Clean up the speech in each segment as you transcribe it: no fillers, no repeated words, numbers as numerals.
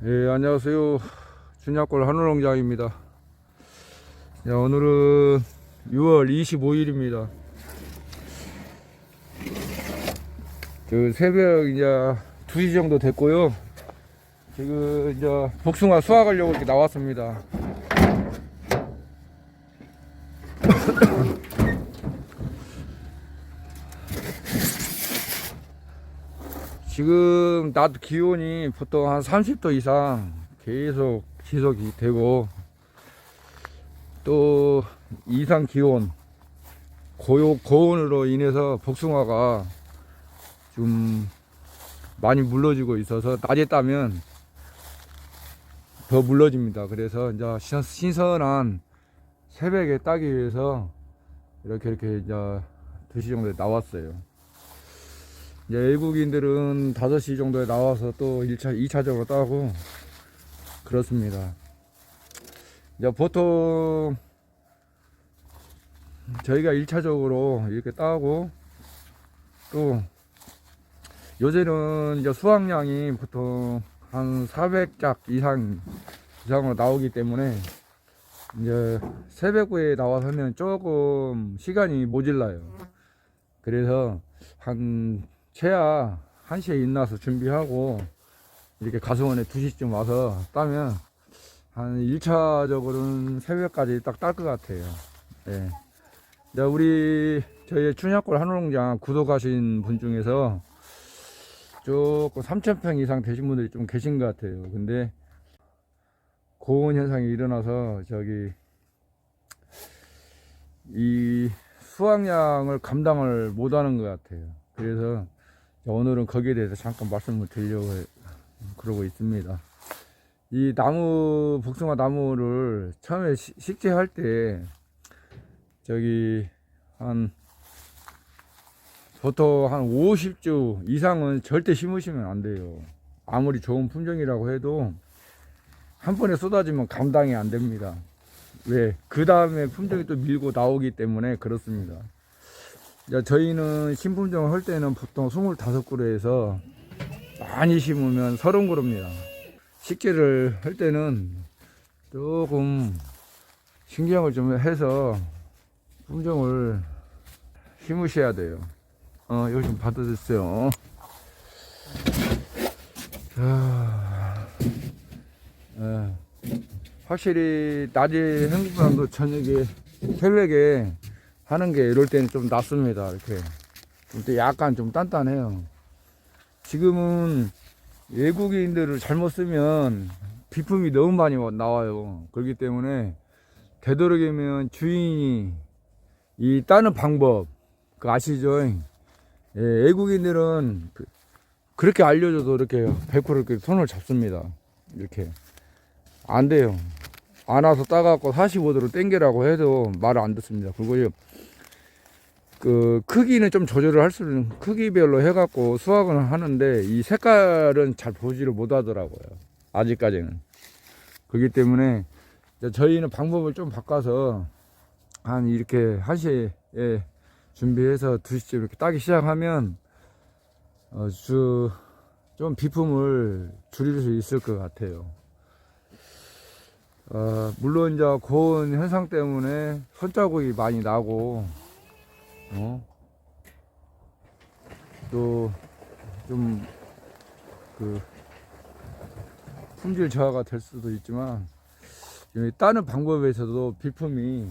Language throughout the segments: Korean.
예, 안녕하세요. 준약골 한우농장입니다. 자, 오늘은 6월 25일입니다. 새벽 이제 2시 정도 됐고요. 지금 이제 복숭아 수확하려고 이렇게 나왔습니다. 지금 낮 기온이 보통 한 30도 이상 계속 지속이 되고, 또 이상 기온, 고온으로 인해서 복숭아가 좀 많이 물러지고 있어서 낮에 따면 더 물러집니다. 그래서 이제 신선한 새벽에 따기 위해서 이렇게 이제 2시 정도에 나왔어요. 이제 외국인들은 5시 정도에 나와서 또 2차적으로 따고 그렇습니다. 이제 보통 저희가 1차적으로 이렇게 따고, 또 요새는 이제 수확량이 보통 한 400짝 이상으로 나오기 때문에 이제 새벽에 나와서는 조금 시간이 모질라요. 그래서 최하 1시에 일어나서 준비하고 이렇게 가수원에 2시쯤 와서 따면 한 1차적으로는 새벽까지 딱 딸 것 같아요. 예. 저희 춘향골 한우농장 구독하신 분 중에서 조금 3,000평 이상 되신 분들이 좀 계신 것 같아요. 근데 고온 현상이 일어나서 이 수확량을 감당을 못하는 것 같아요. 그래서 오늘은 거기에 대해서 잠깐 말씀을 드리려고 그러고 있습니다. 이 복숭아 나무를 처음에 식재할 때 보통 한 50주 이상은 절대 심으시면 안 돼요. 아무리 좋은 품종이라고 해도 한 번에 쏟아지면 감당이 안 됩니다. 왜? 그 다음에 품종이 또 밀고 나오기 때문에 그렇습니다. 저희는 신품종을 할 때는 보통 25그루에서 많이 심으면 30그루입니다. 식재를 할 때는 조금 신경을 좀 해서 품종을 심으셔야 돼요. 이거 좀 받아주세요. 자, 확실히 낮에 행복감도 저녁에 새벽에 하는 게 이럴 때는 좀 낫습니다. 이렇게 좀 약간 좀 단단해요. 지금은 외국인들을 잘못 쓰면 비품이 너무 많이 나와요. 그렇기 때문에 되도록이면 주인이 이 따는 방법 아시죠? 예, 외국인들은 그렇게 알려줘도 이렇게 100% 이렇게 손을 잡습니다. 이렇게 안 돼요. 안 와서 따갖고 45도로 당겨라고 해도 말을 안 듣습니다. 그리고 크기는 좀 조절을 할 수는 크기별로 해갖고 수확을 하는데 이 색깔은 잘 보지를 못하더라고요. 아직까지는. 그렇기 때문에 저희는 방법을 좀 바꿔서 이렇게 1시에 준비해서 2시쯤 이렇게 따기 시작하면 좀 비품을 줄일 수 있을 것 같아요. 물론 이제 고온 현상 때문에 손자국이 많이 나고, 또 좀 품질 저하가 될 수도 있지만, 따는 방법에서도 비품이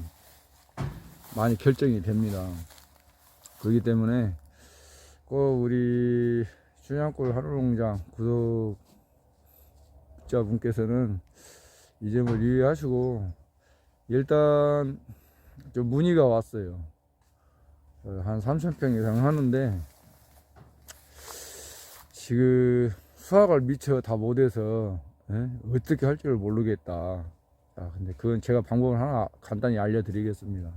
많이 결정이 됩니다. 그렇기 때문에 꼭 우리 춘향골 한우농장 구독자분께서는 이 점을 유의하시고, 일단 좀 문의가 왔어요. 한 3,000평 이상 하는데 지금 수확을 미처 다 못해서 어떻게 할지를 모르겠다. 근데 그건 제가 방법을 하나 간단히 알려드리겠습니다.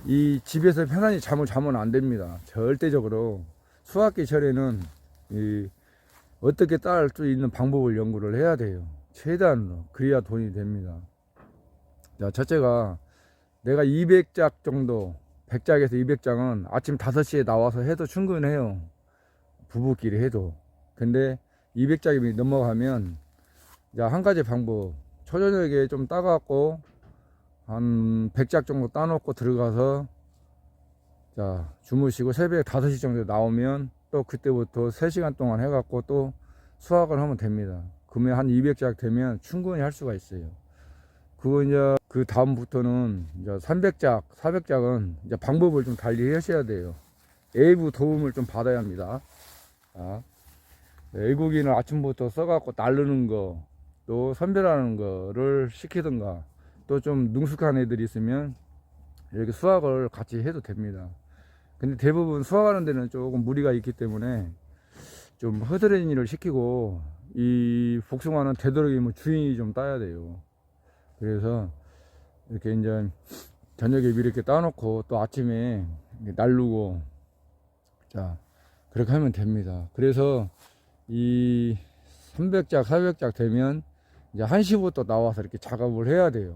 이 집에서 편안히 잠을 자면 안 됩니다. 절대적으로 수확기 전에는 어떻게 딸 수 있는 방법을 연구를 해야 돼요. 최대한으로. 그래야 돈이 됩니다. 첫째가 내가 200짝 정도, 100짝에서 200장은 아침 5시에 나와서 해도 충분해요. 부부끼리 해도. 근데 200짝이 넘어가면 이제 한 가지 방법, 초저녁에 좀 따갖고 한 100짝 정도 따놓고 들어가서 자 주무시고 새벽 5시 정도 나오면 또 그때부터 3시간 동안 해갖고 또 수확을 하면 됩니다. 그러면 한 200짝 되면 충분히 할 수가 있어요. 그거 이제 그 다음부터는 이제 300짝, 400짝은 이제 방법을 좀 달리 하셔야 돼요. 외부 도움을 좀 받아야 합니다. 자, 애국인을 아침부터 써갖고 나르는 거, 또 선별하는 거를 시키든가, 또 좀 능숙한 애들이 있으면 이렇게 수확을 같이 해도 됩니다. 근데 대부분 수확하는 데는 조금 무리가 있기 때문에 좀 허드렛 일을 시키고, 이 복숭아는 되도록이면 주인이 좀 따야 돼요. 그래서 이렇게 이제 저녁에 미리 이렇게 따놓고 또 아침에 날르고, 자 그렇게 하면 됩니다. 그래서 이 300짝 400짝 되면 이제 1시부터 나와서 이렇게 작업을 해야 돼요.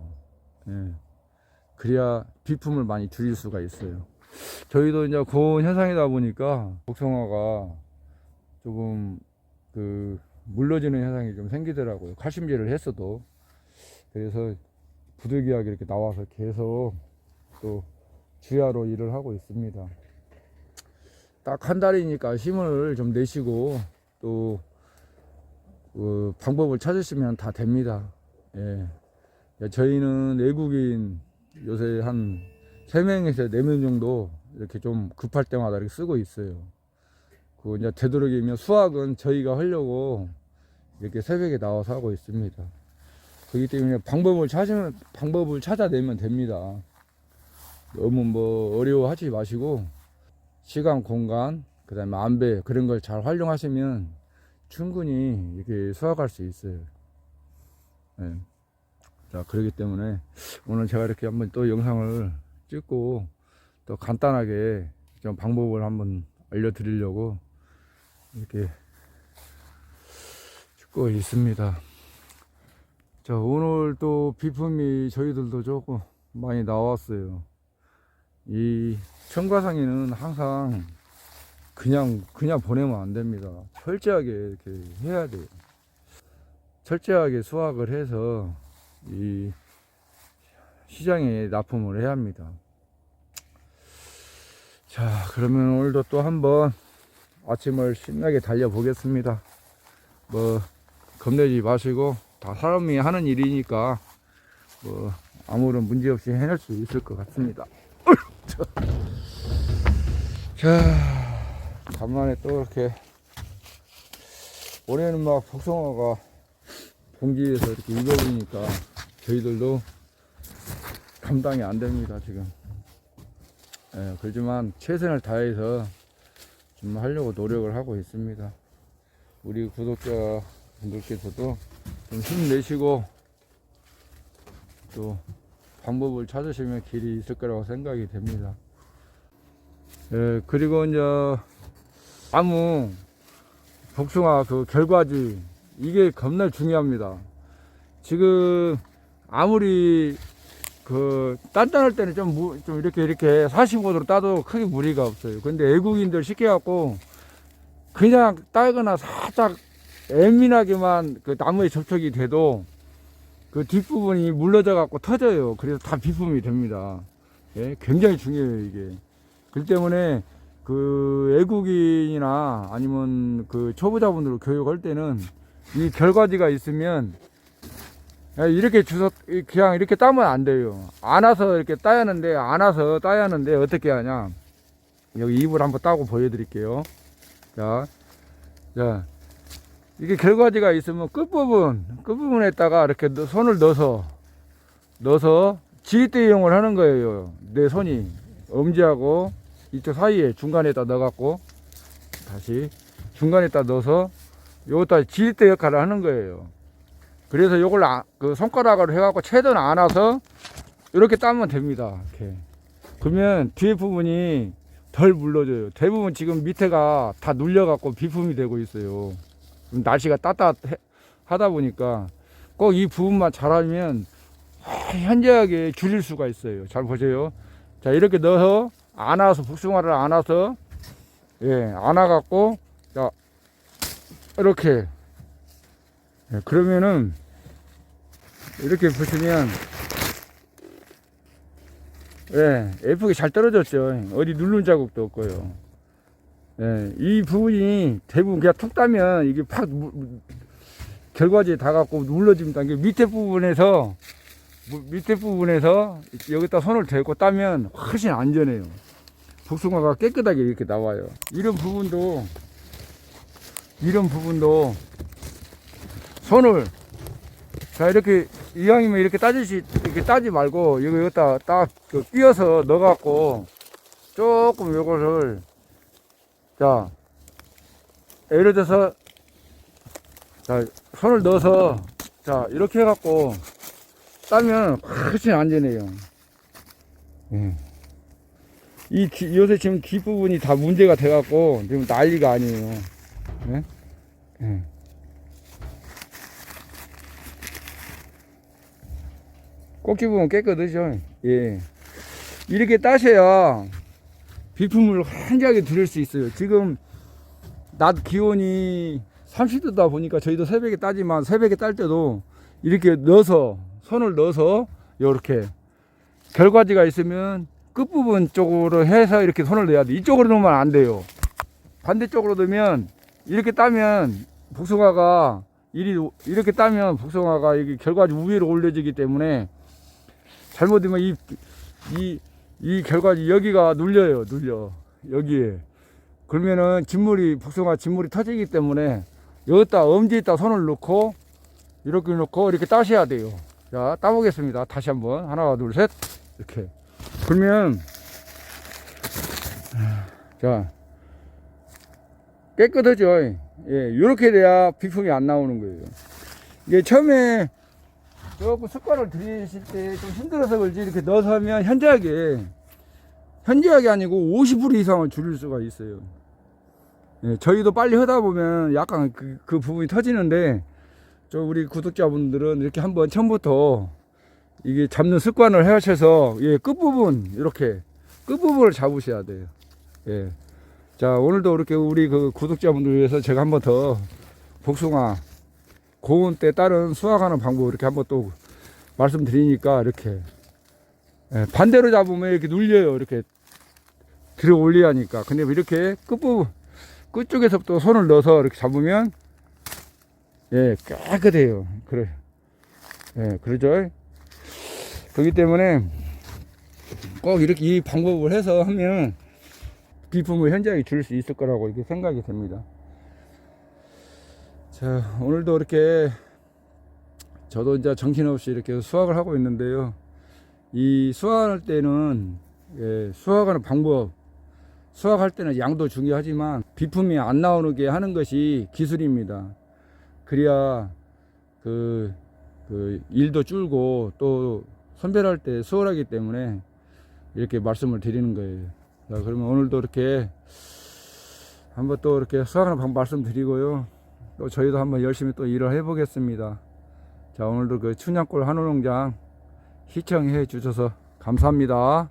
예. 그래야 비품을 많이 줄일 수가 있어요. 저희도 이제 고온 현상이다 보니까 복숭아가 조금 그 물러지는 현상이 좀 생기더라고요. 칼슘제를 했어도. 그래서 부득이하게 이렇게 나와서 계속 또 주야로 일을 하고 있습니다. 딱 한 달이니까 힘을 좀 내시고 또 그 방법을 찾으시면 다 됩니다. 예. 저희는 외국인 요새 한 3명에서 4명 정도 이렇게 좀 급할 때마다 이렇게 쓰고 있어요. 그 이제 되도록이면 수확은 저희가 하려고 이렇게 새벽에 나와서 하고 있습니다. 그렇기 때문에 방법을 찾아내면 됩니다. 너무 뭐 어려워하지 마시고 시간, 공간, 그 다음에 안배 그런 걸 잘 활용하시면 충분히 이렇게 수확할 수 있어요. 네. 자, 그렇기 때문에 오늘 제가 이렇게 한번 또 영상을 찍고 또 간단하게 좀 방법을 한번 알려드리려고 이렇게 찍고 있습니다. 자, 오늘 또 비품이 저희들도 조금 많이 나왔어요. 이 청과상에는 항상 그냥 보내면 안 됩니다. 철저하게 이렇게 해야 돼요. 철저하게 수확을 해서 이 시장에 납품을 해야 합니다. 자, 그러면 오늘도 또 한번 아침을 신나게 달려 보겠습니다. 뭐 겁내지 마시고 다 사람이 하는 일이니까 뭐 아무런 문제 없이 해낼 수 있을 것 같습니다. 자, 간만에 또 이렇게 올해는 막 복숭아가 봉지에서 이렇게 익어버리니까 저희들도 감당이 안 됩니다 지금. 예, 그렇지만 최선을 다해서 좀 하려고 노력을 하고 있습니다. 우리 구독자 분들께서도 좀 힘내시고 또 방법을 찾으시면 길이 있을 거라고 생각이 됩니다. 예, 그리고 이제 나무 복숭아 그 결과지 이게 겁나 중요합니다. 지금 아무리 그 단단할 때는 좀 이렇게 45도로 따도 크게 무리가 없어요. 근데 외국인들 시켜갖고 그냥 따거나 살짝 예민하게만 그 나무에 접촉이 돼도 그 뒷부분이 물러져 갖고 터져요. 그래서 다 비품이 됩니다. 예, 굉장히 중요해요 이게. 그렇기 때문에 그 외국인이나 아니면 그 초보자분들 교육할 때는 이 결과지가 있으면 이렇게 그냥 이렇게 따면 안 돼요. 안아서 이렇게 따야 하는데 어떻게 하냐. 여기 잎을 한번 따고 보여드릴게요. 자, 이게 결과지가 있으면 끝부분에다가 이렇게 손을 넣어서 지렛대 이용을 하는 거예요. 내 손이 엄지하고 이쪽 사이에 중간에다 넣어갖고 다시 중간에다 넣어서 요것다 지렛대 역할을 하는 거예요. 그래서 요걸 그 손가락으로 해갖고 최대한 안아서 이렇게 따면 됩니다. 이렇게. 그러면 뒤에 부분이 덜 물러져요. 대부분 지금 밑에가 다 눌려갖고 비품이 되고 있어요. 날씨가 따뜻하다 보니까 꼭 이 부분만 잘하면 현저하게 줄일 수가 있어요. 잘 보세요. 자, 이렇게 넣어서 복숭아를 안아서 안아갖고 자 이렇게 그러면은 이렇게 보시면 예, 예쁘게 잘 떨어졌죠. 어디 누른 자국도 없고요. 예, 이 부분이 대부분 그냥 툭 따면 이게 팍 결과지에 닿아갖고 눌러집니다. 이게 밑에 부분에서 여기다 손을 대고 따면 훨씬 안전해요. 복숭아가 깨끗하게 이렇게 나와요. 이런 부분도 손을 자 이렇게 이왕이면 이렇게 이렇게 따지 말고 여기다 딱 끼워서 넣어갖고 조금 요거를 자 예를 들어서 자 손을 넣어서 자 이렇게 해갖고 따면 훨씬 안전해요. 요새 지금 뒷부분이 다 문제가 돼갖고 지금 난리가 아니에요. 예? 예. 꼭지 부분 깨끗하죠. 예. 이렇게 따셔야 비품을 한지하게 들을 수 있어요. 지금 낮 기온이 30도다 보니까 저희도 새벽에 따지만 새벽에 딸 때도 이렇게 손을 넣어서 이렇게 결과지가 있으면 끝부분 쪽으로 해서 이렇게 손을 넣어야 돼. 이쪽으로 넣으면 안 돼요. 반대쪽으로 넣으면 이렇게 따면 복숭아가 이렇게 따면 복숭아가 이게 결과지 위로 올려지기 때문에 잘못되면 이 결과지 여기가 눌려 여기에. 그러면은 복숭아 진물이 터지기 때문에 여기다 엄지에다 손을 넣고 이렇게 따셔야 돼요. 자, 따보겠습니다. 다시 한번 하나 둘 셋 이렇게. 그러면 자 깨끗하죠. 예, 이렇게 돼야 비품이 안 나오는 거예요. 이게 처음에 조금 습관을 들이실 때 좀 힘들어서 그런지 이렇게 넣어서 하면 현저하게 아니고 50% 이상은 줄일 수가 있어요. 예, 저희도 빨리 하다 보면 약간 그 부분이 터지는데 우리 구독자분들은 이렇게 한번 처음부터 이게 잡는 습관을 하셔서 예, 끝부분을 잡으셔야 돼요. 예. 자, 오늘도 이렇게 우리 구독자분들 위해서 제가 한번 더 복숭아 고온 때 따른 수확하는 방법 이렇게 한번 또 말씀드리니까 이렇게 예, 반대로 잡으면 이렇게 눌려요. 이렇게 들어 올려야 하니까. 근데 이렇게 끝쪽에서부터 손을 넣어서 이렇게 잡으면 예, 깨끗해요. 그래. 예, 그러죠. 그렇기 때문에 꼭 이렇게 이 방법을 해서 하면 비품을 현저하게 줄일 수 있을 거라고 이렇게 생각이 됩니다. 자, 오늘도 이렇게 저도 이제 정신없이 이렇게 수확을 하고 있는데요. 이 수확할 때는 예, 수확하는 방법, 수확할 때는 양도 중요하지만 비품이 안 나오게 하는 것이 기술입니다. 그래야 일도 줄고 또 선별할 때 수월하기 때문에 이렇게 말씀을 드리는 거예요. 자, 그러면 오늘도 이렇게 한번 또 이렇게 수확하는 방법 말씀드리고요. 또 저희도 한번 열심히 또 일을 해보겠습니다. 자, 오늘도 춘향골 한우농장 시청해 주셔서 감사합니다.